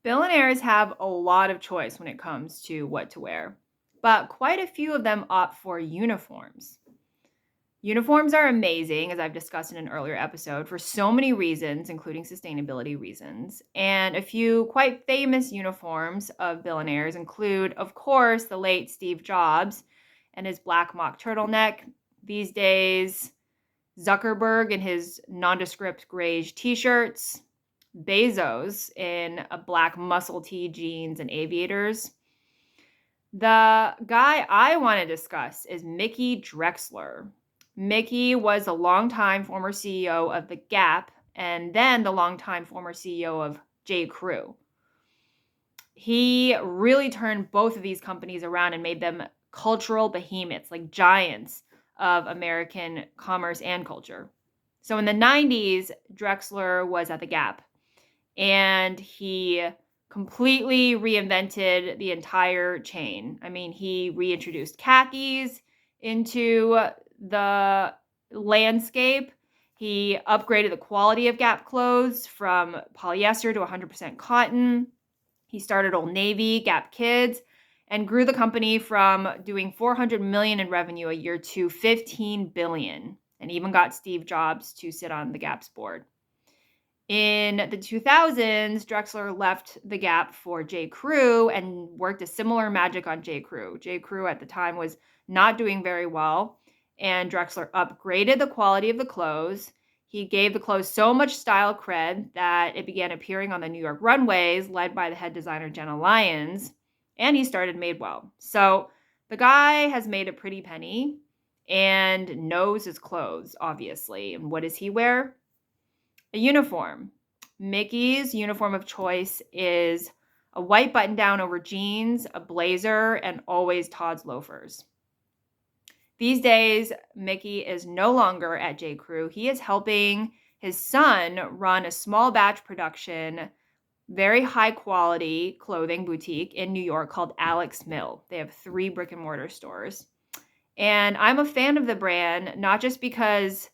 Billionaires have a lot of choice when it comes to what to wear, but quite a few of them opt for uniforms. Uniforms are amazing, as I've discussed in an earlier episode, for so many reasons, including sustainability reasons. And a few quite famous uniforms of billionaires include, of course, the late Steve Jobs and his black mock turtleneck. These days, Zuckerberg in his nondescript grayish t-shirts, Bezos in a black muscle tee, jeans, and aviators. The guy I want to discuss is Mickey Drexler. Mickey was a longtime former CEO of The Gap and then the longtime former CEO of J. Crew. He really turned both of these companies around and made them cultural behemoths, like giants of American commerce and culture. So in the 90s, Drexler was at The Gap and he completely reinvented the entire chain. I mean, he reintroduced khakis into the landscape. He upgraded the quality of Gap clothes from polyester to 100% cotton. He started Old Navy, Gap Kids, and grew the company from doing 400 million in revenue a year to 15 billion, and even got Steve Jobs to sit on the Gap's board. In the 2000s, Drexler left the Gap for J. Crew and worked a similar magic on J. Crew. J. Crew at the time was not doing very well, and Drexler upgraded the quality of the clothes. He gave the clothes so much style cred that it began appearing on the New York runways, led by the head designer Jenna Lyons, and he started Madewell. So the guy has made a pretty penny and knows his clothes, obviously. And what does he wear? A uniform. Mickey's uniform of choice is a white button down over jeans, a blazer, and always Todd's loafers. These days, Mickey is no longer at J. Crew. He is helping his son run a small batch production, very high quality clothing boutique in New York called Alex Mill. They have 3 brick and mortar stores. And I'm a fan of the brand, not just because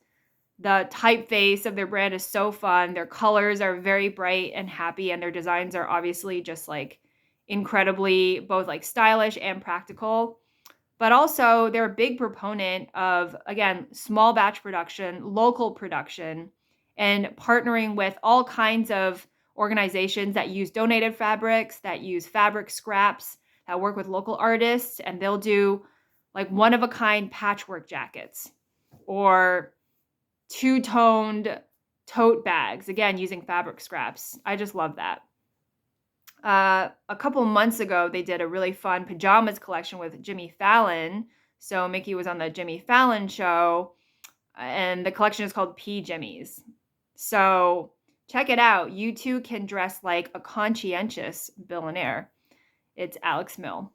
the typeface of their brand is so fun. Their colors are very bright and happy, and their designs are obviously just like incredibly both like stylish and practical. But also, they're a big proponent of, again, small batch production, local production, and partnering with all kinds of organizations that use donated fabrics, that use fabric scraps, that work with local artists, and they'll do like one of a kind patchwork jackets or two-toned tote bags, again, using fabric scraps. I just love that. A couple months ago, they did a really fun pajamas collection with Jimmy Fallon. So Mickey was on the Jimmy Fallon show, and the collection is called P. Jimmy's. So check it out. You too can dress like a conscientious billionaire. It's Alex Mill.